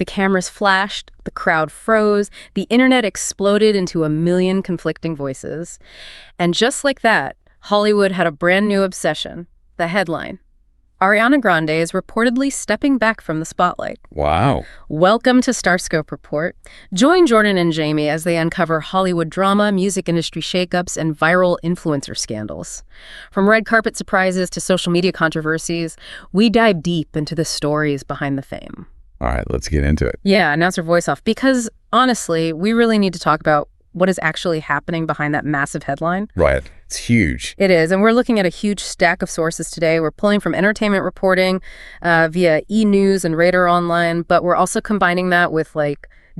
The cameras flashed, the crowd froze, the internet exploded into a million conflicting voices. And just like that, Hollywood had a brand new obsession, the headline. Ariana Grande is reportedly stepping back from the spotlight. Wow. Welcome to Starscope Report. Join Jordan and Jamie as they uncover Hollywood drama, music industry shakeups, and viral influencer scandals. From red carpet surprises to social media controversies, we dive deep into the stories behind the fame. All right, let's get into it. Yeah, announce your voice off. Because, honestly, we really need to talk about what is actually happening behind that massive headline. Right. It's huge. It is. And we're looking at a huge stack of sources today. We're pulling from entertainment reporting via e-news and Radar Online, but we're also combining that with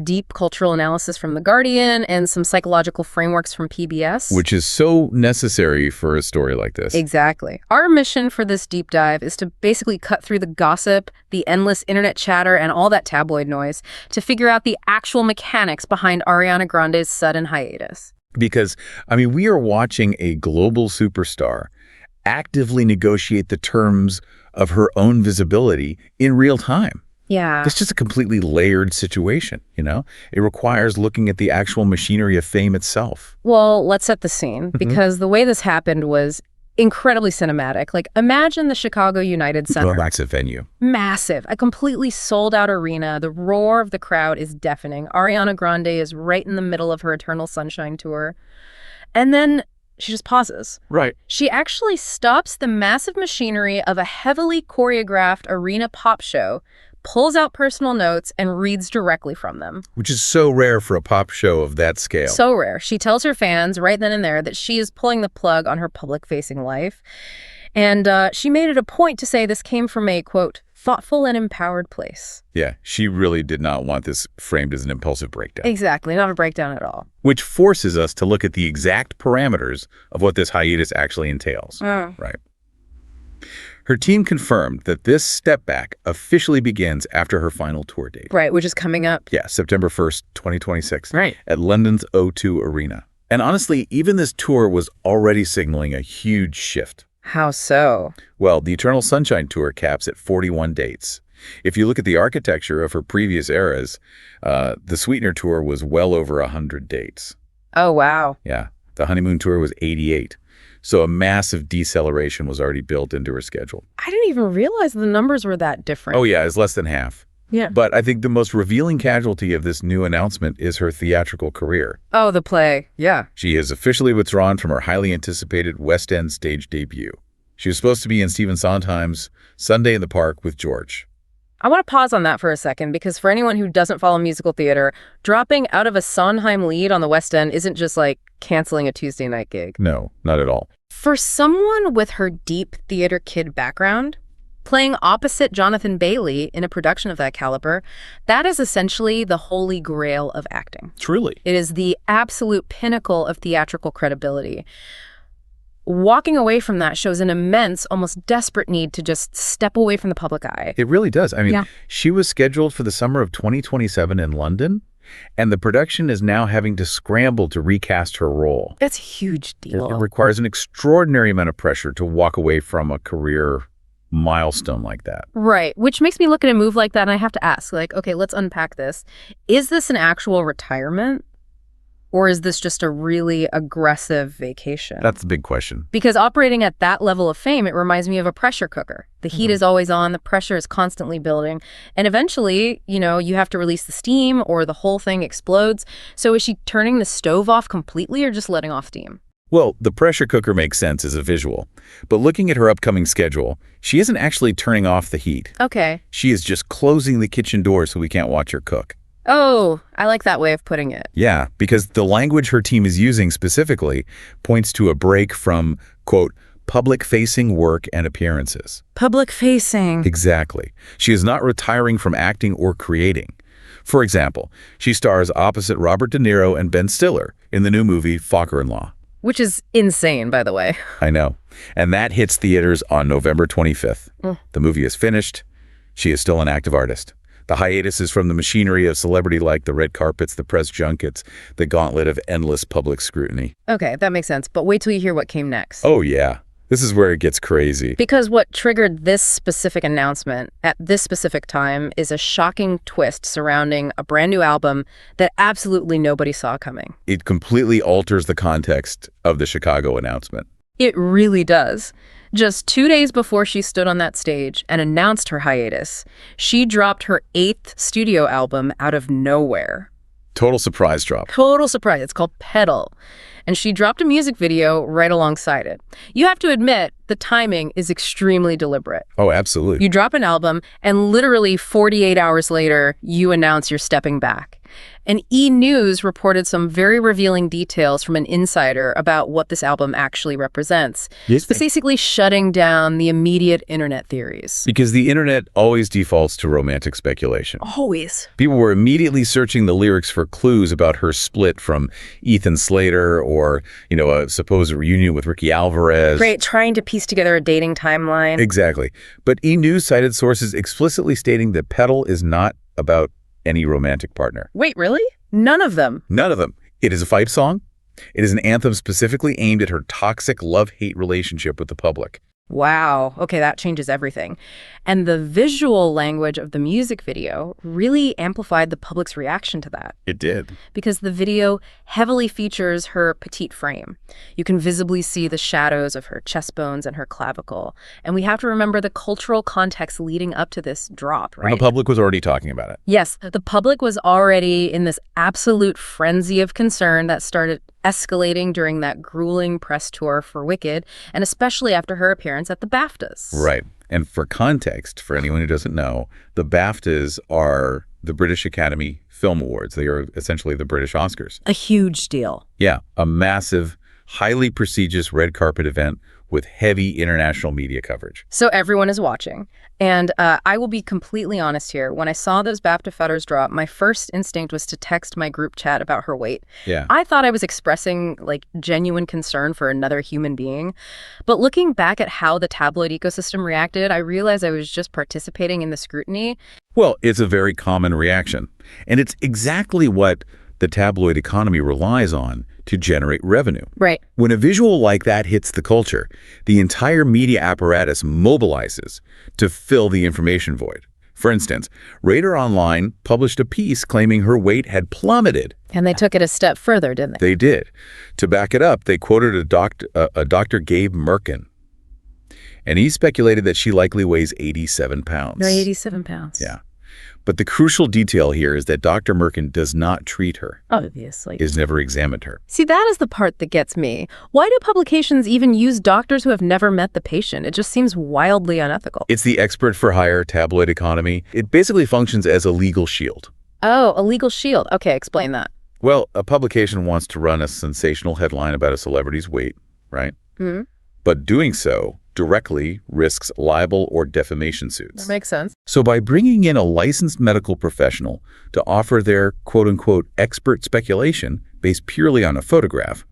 deep cultural analysis from The Guardian and some psychological frameworks from PBS. Which is so necessary for a story like this. Exactly. Our mission for this deep dive is to basically cut through the gossip, the endless internet chatter, and all that tabloid noise to figure out the actual mechanics behind Ariana Grande's sudden hiatus. Because, we are watching a global superstar actively negotiate the terms of her own visibility in real time. Yeah. It's just a completely layered situation, It requires looking at the actual machinery of fame itself. Well, let's set the scene, because the way this happened was incredibly cinematic. Imagine the Chicago United Center. Well, that's a venue. Massive. A completely sold-out arena. The roar of the crowd is deafening. Ariana Grande is right in the middle of her Eternal Sunshine tour. And then she just pauses. Right. She actually stops the massive machinery of a heavily choreographed arena pop show, pulls out personal notes, and reads directly from them. Which is so rare for a pop show of that scale. So rare. She tells her fans right then and there that she is pulling the plug on her public-facing life. And she made it a point to say this came from a, quote, thoughtful and empowered place. Yeah, she really did not want this framed as an impulsive breakdown. Exactly, not a breakdown at all. Which forces us to look at the exact parameters of what this hiatus actually entails. Right. Her team confirmed that this step back officially begins after her final tour date. Right, which is coming up. Yeah, September 1st, 2026. Right. At London's O2 Arena. And honestly, even this tour was already signaling a huge shift. How so? Well, the Eternal Sunshine Tour caps at 41 dates. If you look at the architecture of her previous eras, the Sweetener Tour was well over 100 dates. Oh, wow. Yeah, the Honeymoon Tour was 88. So a massive deceleration was already built into her schedule. I didn't even realize the numbers were that different. Oh, yeah, it's less than half. Yeah. But I think the most revealing casualty of this new announcement is her theatrical career. Oh, the play. Yeah. She has officially withdrawn from her highly anticipated West End stage debut. She was supposed to be in Stephen Sondheim's Sunday in the Park with George. I want to pause on that for a second, because for anyone who doesn't follow musical theater, dropping out of a Sondheim lead on the West End isn't just like canceling a Tuesday night gig. No, not at all. For someone with her deep theater kid background, playing opposite Jonathan Bailey in a production of that caliber, that is essentially the holy grail of acting. Truly. It is the absolute pinnacle of theatrical credibility. Walking away from that shows an immense, almost desperate need to just step away from the public eye. It really does. Yeah. She was scheduled for the summer of 2027 in London, and the production is now having to scramble to recast her role. That's a huge deal. It requires an extraordinary amount of pressure to walk away from a career milestone like that. Right, which makes me look at a move like that and I have to ask, okay, let's unpack this. Is this an actual retirement? Or is this just a really aggressive vacation? That's the big question. Because operating at that level of fame, it reminds me of a pressure cooker. The heat is always on, the pressure is constantly building. And eventually, you have to release the steam or the whole thing explodes. So is she turning the stove off completely or just letting off steam? Well, the pressure cooker makes sense as a visual. But looking at her upcoming schedule, she isn't actually turning off the heat. Okay. She is just closing the kitchen door so we can't watch her cook. Oh, I like that way of putting it. Yeah, because the language her team is using specifically points to a break from, quote, public-facing work and appearances. Public-facing. Exactly. She is not retiring from acting or creating. For example, she stars opposite Robert De Niro and Ben Stiller in the new movie Focker-in-Law. Which is insane, by the way. I know. And that hits theaters on November 25th. The movie is finished. She is still an active artist. The hiatus is from the machinery of celebrity like the red carpets, the press junkets, the gauntlet of endless public scrutiny. Okay, that makes sense. But wait till you hear what came next. Oh, yeah. This is where it gets crazy. Because what triggered this specific announcement at this specific time is a shocking twist surrounding a brand new album that absolutely nobody saw coming. It completely alters the context of the Chicago announcement. It really does. Just 2 days before she stood on that stage and announced her hiatus, she dropped her 8th studio album out of nowhere. Total surprise drop. Total surprise. It's called Pedal. And she dropped a music video right alongside it. You have to admit, the timing is extremely deliberate. Oh, absolutely. You drop an album, and literally 48 hours later, you announce you're stepping back. And E! News reported some very revealing details from an insider about what this album actually represents. Yes. It's basically shutting down the immediate internet theories. Because the internet always defaults to romantic speculation. Always. People were immediately searching the lyrics for clues about her split from Ethan Slater or, a supposed reunion with Ricky Alvarez. Great, trying to piece together a dating timeline. Exactly. But E! News cited sources explicitly stating that Pedal is not about any romantic partner. Wait, really? None of them? None of them. It is a fight song. It is an anthem specifically aimed at her toxic love-hate relationship with the public. Wow. Okay, that changes everything. And the visual language of the music video really amplified the public's reaction to that. It did. Because the video heavily features her petite frame. You can visibly see the shadows of her chest bones and her clavicle. And we have to remember the cultural context leading up to this drop, right? And the public was already talking about it. Yes, the public was already in this absolute frenzy of concern that started escalating during that grueling press tour for Wicked, and especially after her appearance at the BAFTAs. Right. And for context, for anyone who doesn't know, the BAFTAs are the British Academy Film Awards. They are essentially the British Oscars. A huge deal. Yeah, a massive, highly prestigious red carpet event with heavy international media coverage. So everyone is watching. And I will be completely honest here. When I saw those BAFTA feathers drop, my first instinct was to text my group chat about her weight. Yeah. I thought I was expressing genuine concern for another human being. But looking back at how the tabloid ecosystem reacted, I realized I was just participating in the scrutiny. Well, it's a very common reaction. And it's exactly what the tabloid economy relies on to generate revenue. Right. When a visual like that hits the culture, the entire media apparatus mobilizes to fill the information void. For instance, Radar Online published a piece claiming her weight had plummeted. And they took it a step further, didn't they? They did. To back it up, they quoted a Dr. Gabe Merkin. And he speculated that she likely weighs 87 pounds. No, 87 pounds. Yeah. But the crucial detail here is that Dr. Merkin does not treat her. Obviously. Has never examined her. See, that is the part that gets me. Why do publications even use doctors who have never met the patient? It just seems wildly unethical. It's the expert-for-hire tabloid economy. It basically functions as a legal shield. Oh, a legal shield. Okay, explain that. Well, a publication wants to run a sensational headline about a celebrity's weight, right? Mm-hmm. But doing so directly risks libel or defamation suits. That makes sense. So by bringing in a licensed medical professional to offer their quote-unquote expert speculation based purely on a photograph,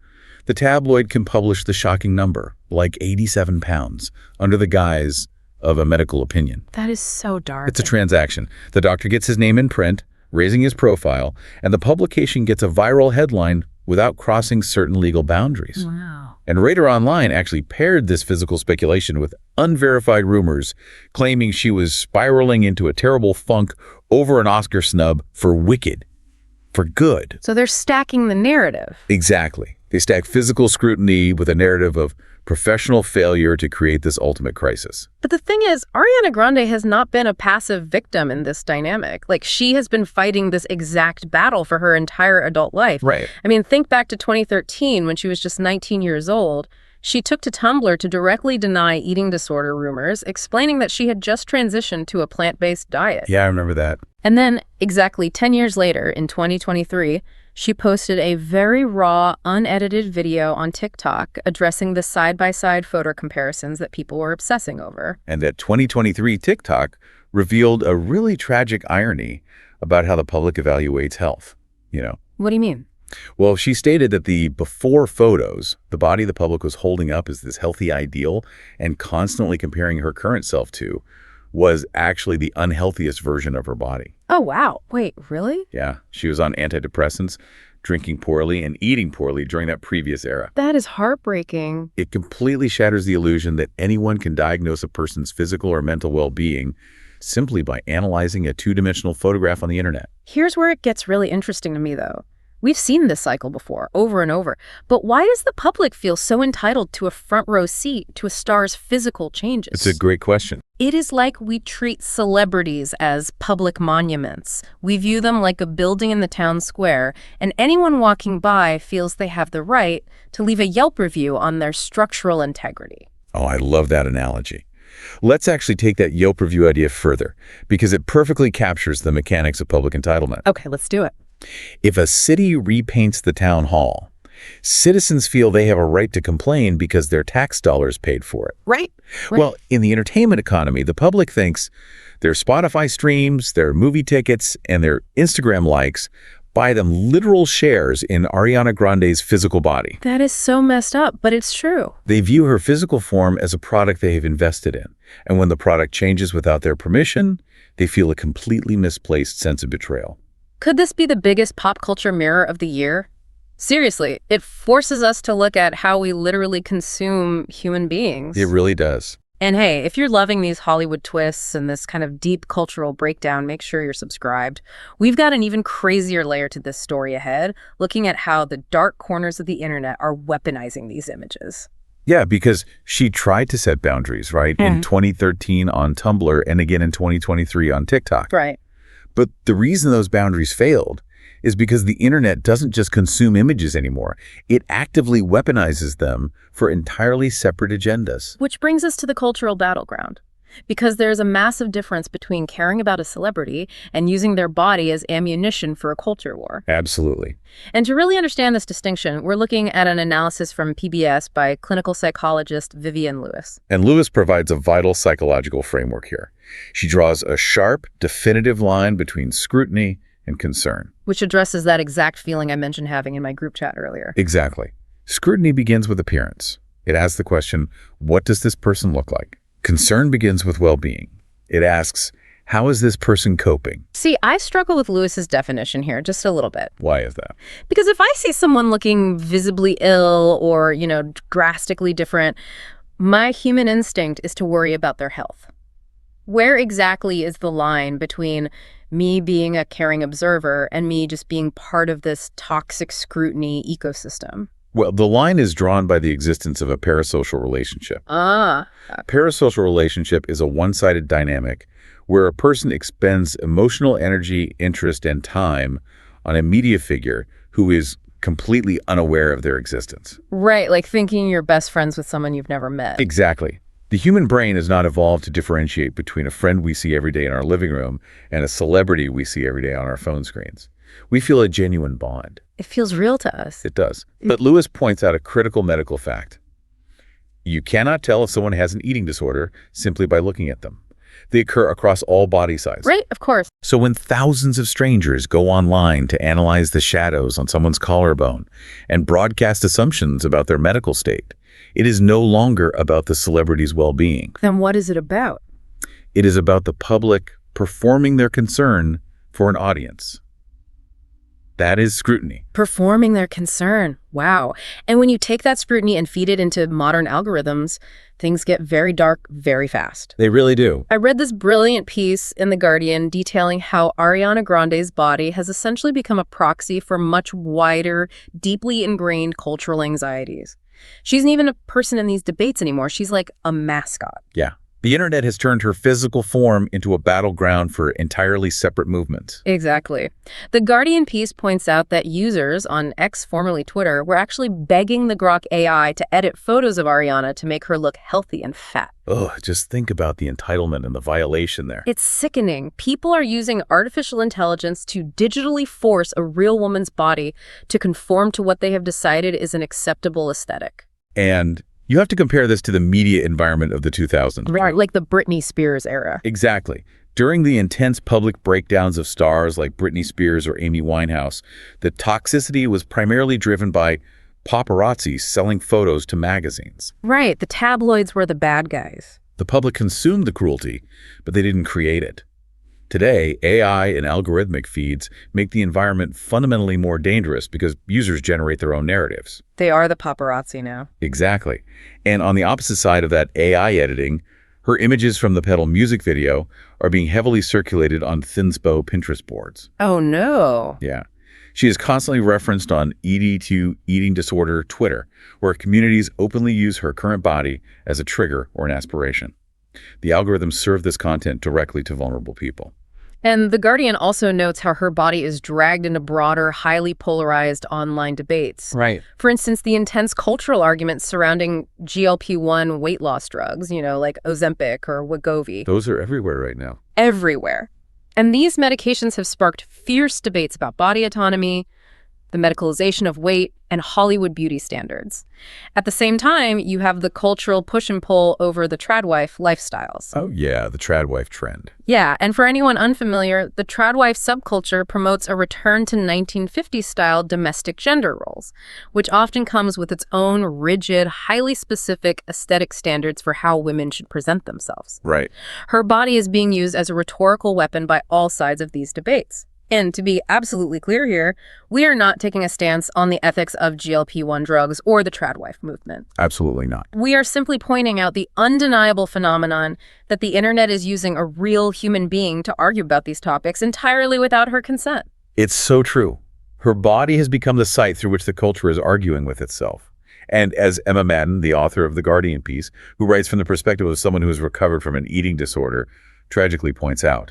the tabloid can publish the shocking number, like 87 pounds, under the guise of a medical opinion. That is so dark. It's a transaction. The doctor gets his name in print, raising his profile, and the publication gets a viral headline without crossing certain legal boundaries. Wow. And Radar Online actually paired this physical speculation with unverified rumors claiming she was spiraling into a terrible funk over an Oscar snub for Wicked, for good. So they're stacking the narrative. Exactly. They stack physical scrutiny with a narrative of professional failure to create this ultimate crisis. But the thing is, Ariana Grande has not been a passive victim in this dynamic. She has been fighting this exact battle for her entire adult life. Right. I mean, think back to 2013 when she was just 19 years old. She took to Tumblr to directly deny eating disorder rumors, explaining that she had just transitioned to a plant-based diet. Yeah, I remember that. And then, exactly 10 years later, in 2023, she posted a very raw, unedited video on TikTok addressing the side-by-side photo comparisons that people were obsessing over. And that 2023 TikTok revealed a really tragic irony about how the public evaluates health, What do you mean? Well, she stated that the before photos, the body the public was holding up as this healthy ideal and constantly comparing her current self to, was actually the unhealthiest version of her body. Oh, wow. Wait, really? Yeah, she was on antidepressants, drinking poorly, and eating poorly during that previous era. That is heartbreaking. It completely shatters the illusion that anyone can diagnose a person's physical or mental well-being simply by analyzing a two-dimensional photograph on the internet. Here's where it gets really interesting to me, though. We've seen this cycle before, over and over. But why does the public feel so entitled to a front row seat to a star's physical changes? It's a great question. It is like we treat celebrities as public monuments. We view them like a building in the town square, and anyone walking by feels they have the right to leave a Yelp review on their structural integrity. Oh, I love that analogy. Let's actually take that Yelp review idea further, because it perfectly captures the mechanics of public entitlement. Okay, let's do it. If a city repaints the town hall, citizens feel they have a right to complain because their tax dollars paid for it. Right. Well, in the entertainment economy, the public thinks their Spotify streams, their movie tickets, and their Instagram likes buy them literal shares in Ariana Grande's physical body. That is so messed up, but it's true. They view her physical form as a product they have invested in, and when the product changes without their permission, they feel a completely misplaced sense of betrayal. Could this be the biggest pop culture mirror of the year? Seriously, it forces us to look at how we literally consume human beings. It really does. And hey, if you're loving these Hollywood twists and this kind of deep cultural breakdown, make sure you're subscribed. We've got an even crazier layer to this story ahead, looking at how the dark corners of the internet are weaponizing these images. Yeah, because she tried to set boundaries, right? In 2013 on Tumblr and again in 2023 on TikTok. Right. But the reason those boundaries failed is because the internet doesn't just consume images anymore. It actively weaponizes them for entirely separate agendas. Which brings us to the cultural battleground. Because there's a massive difference between caring about a celebrity and using their body as ammunition for a culture war. Absolutely. And to really understand this distinction, we're looking at an analysis from PBS by clinical psychologist Vivian Lewis. And Lewis provides a vital psychological framework here. She draws a sharp, definitive line between scrutiny and concern. Which addresses that exact feeling I mentioned having in my group chat earlier. Exactly. Scrutiny begins with appearance. It asks the question, what does this person look like? Concern begins with well-being. It asks, how is this person coping? See, I struggle with Lewis's definition here just a little bit. Why is that? Because if I see someone looking visibly ill or, drastically different, my human instinct is to worry about their health. Where exactly is the line between me being a caring observer and me just being part of this toxic scrutiny ecosystem? Well, the line is drawn by the existence of a parasocial relationship. A parasocial relationship is a one-sided dynamic where a person expends emotional energy, interest, and time on a media figure who is completely unaware of their existence. Right, like thinking you're best friends with someone you've never met. Exactly. The human brain has not evolved to differentiate between a friend we see every day in our living room and a celebrity we see every day on our phone screens. We feel a genuine bond. It feels real to us. It does. But Lewis points out a critical medical fact. You cannot tell if someone has an eating disorder simply by looking at them. They occur across all body sizes. Right, of course. So when thousands of strangers go online to analyze the shadows on someone's collarbone and broadcast assumptions about their medical state, it is no longer about the celebrity's well-being. Then what is it about? It is about the public performing their concern for an audience. That is scrutiny. Performing their concern. Wow. And when you take that scrutiny and feed it into modern algorithms, things get very dark very fast. They really do. I read this brilliant piece in The Guardian detailing how Ariana Grande's body has essentially become a proxy for much wider, deeply ingrained cultural anxieties. She isn't even a person in these debates anymore. She's like a mascot. Yeah. The internet has turned her physical form into a battleground for entirely separate movements. Exactly. The Guardian piece points out that users on X, formerly Twitter, were actually begging the Grok AI to edit photos of Ariana to make her look healthy and fat. Oh, just think about the entitlement and the violation there. It's sickening. People are using artificial intelligence to digitally force a real woman's body to conform to what they have decided is an acceptable aesthetic. And you have to compare this to the media environment of the 2000s. Right, like the Britney Spears era. Exactly. During the intense public breakdowns of stars like Britney Spears or Amy Winehouse, the toxicity was primarily driven by paparazzi selling photos to magazines. Right, the tabloids were the bad guys. The public consumed the cruelty, but they didn't create it. Today, AI and algorithmic feeds make the environment fundamentally more dangerous because users generate their own narratives. They are the paparazzi now. Exactly. And on the opposite side of that AI editing, her images from the Pedal music video are being heavily circulated on Thinspo Pinterest boards. Oh, no. Yeah. She is constantly referenced on ED2 Eating Disorder Twitter, where communities openly use her current body as a trigger or an aspiration. The algorithms serve this content directly to vulnerable people. And The Guardian also notes how her body is dragged into broader, highly polarized online debates. Right. For instance, the intense cultural arguments surrounding GLP-1 weight loss drugs, like Ozempic or Wegovy. Those are everywhere right now. Everywhere. And these medications have sparked fierce debates about body autonomy, the medicalization of weight, and Hollywood beauty standards. At the same time, you have the cultural push and pull over the tradwife lifestyles. Oh, yeah, the tradwife trend. Yeah, and for anyone unfamiliar, the tradwife subculture promotes a return to 1950s-style domestic gender roles, which often comes with its own rigid, highly specific aesthetic standards for how women should present themselves. Right. Her body is being used as a rhetorical weapon by all sides of these debates. And to be absolutely clear here, we are not taking a stance on the ethics of GLP-1 drugs or the tradwife movement. Absolutely not. We are simply pointing out the undeniable phenomenon that the internet is using a real human being to argue about these topics entirely without her consent. It's so true. Her body has become the site through which the culture is arguing with itself. And as Emma Madden, the author of The Guardian piece, who writes from the perspective of someone who has recovered from an eating disorder, tragically points out,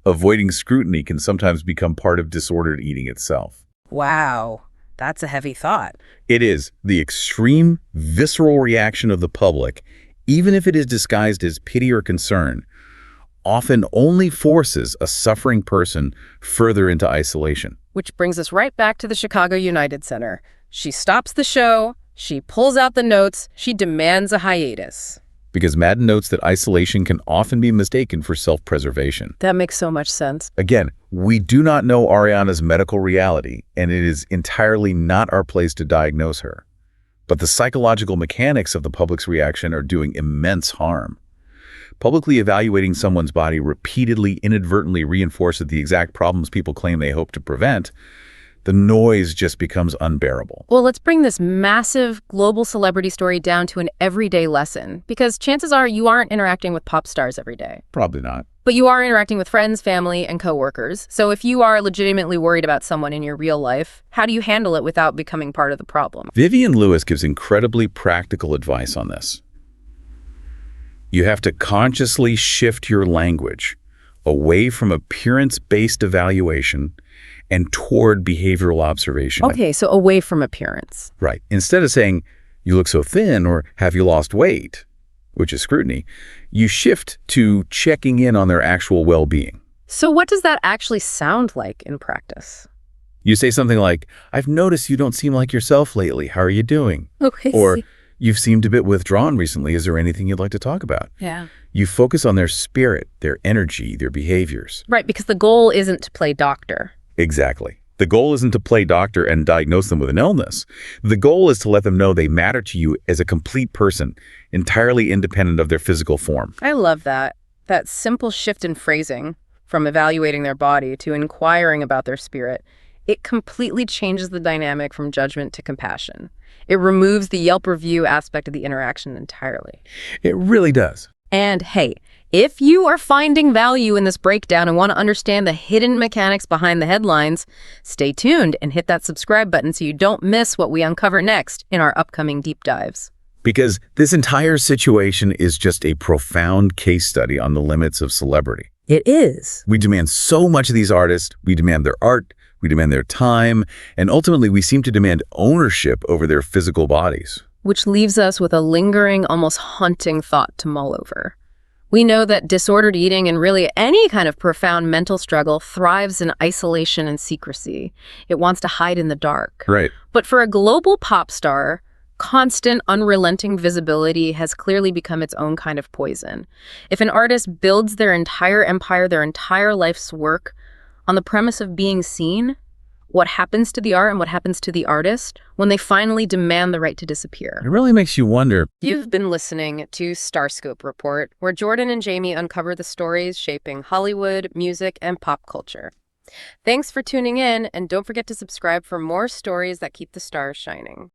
avoiding scrutiny can sometimes become part of disordered eating itself. Wow, that's a heavy thought. It is. The extreme, visceral reaction of the public, even if it is disguised as pity or concern, often only forces a suffering person further into isolation. Which brings us right back to the Chicago United Center. She stops the show, she pulls out the notes, she demands a hiatus. Because Madden notes that isolation can often be mistaken for self-preservation. That makes so much sense. Again, we do not know Ariana's medical reality, and it is entirely not our place to diagnose her. But the psychological mechanics of the public's reaction are doing immense harm. Publicly evaluating someone's body repeatedly inadvertently reinforces the exact problems people claim they hope to prevent. The noise just becomes unbearable. Well, let's bring this massive global celebrity story down to an everyday lesson, because chances are you aren't interacting with pop stars every day. Probably not. But you are interacting with friends, family, and coworkers. So if you are legitimately worried about someone in your real life, how do you handle it without becoming part of the problem? Vivian Lewis gives incredibly practical advice on this. You have to consciously shift your language away from appearance-based evaluation and toward behavioral observation. Okay, so away from appearance. Right. Instead of saying, you look so thin, or have you lost weight, which is scrutiny, you shift to checking in on their actual well-being. So what does that actually sound like in practice? You say something like, I've noticed you don't seem like yourself lately. How are you doing? Okay. Or, you've seemed a bit withdrawn recently. Is there anything you'd like to talk about? Yeah. You focus on their spirit, their energy, their behaviors. Right, because the goal isn't to play doctor. Exactly. The goal isn't to play doctor and diagnose them with an illness. The goal is to let them know they matter to you as a complete person, entirely independent of their physical form. I love that. That simple shift in phrasing, from evaluating their body to inquiring about their spirit, it completely changes the dynamic from judgment to compassion. It removes the Yelp review aspect of the interaction entirely. It really does. And hey, if you are finding value in this breakdown and want to understand the hidden mechanics behind the headlines, stay tuned and hit that subscribe button so you don't miss what we uncover next in our upcoming deep dives. Because this entire situation is just a profound case study on the limits of celebrity. It is. We demand so much of these artists. We demand their art. We demand their time. And ultimately, we seem to demand ownership over their physical bodies. Which leaves us with a lingering, almost haunting thought to mull over. We know that disordered eating and really any kind of profound mental struggle thrives in isolation and secrecy. It wants to hide in the dark. Right. But for a global pop star, constant, unrelenting visibility has clearly become its own kind of poison. If an artist builds their entire empire, their entire life's work, on the premise of being seen, What happens to the art and what happens to the artist when they finally demand the right to disappear? It really makes you wonder. You've been listening to Starscope Report, where Jordan and Jamie uncover the stories shaping Hollywood, music, and pop culture. Thanks for tuning in, and don't forget to subscribe for more stories that keep the stars shining.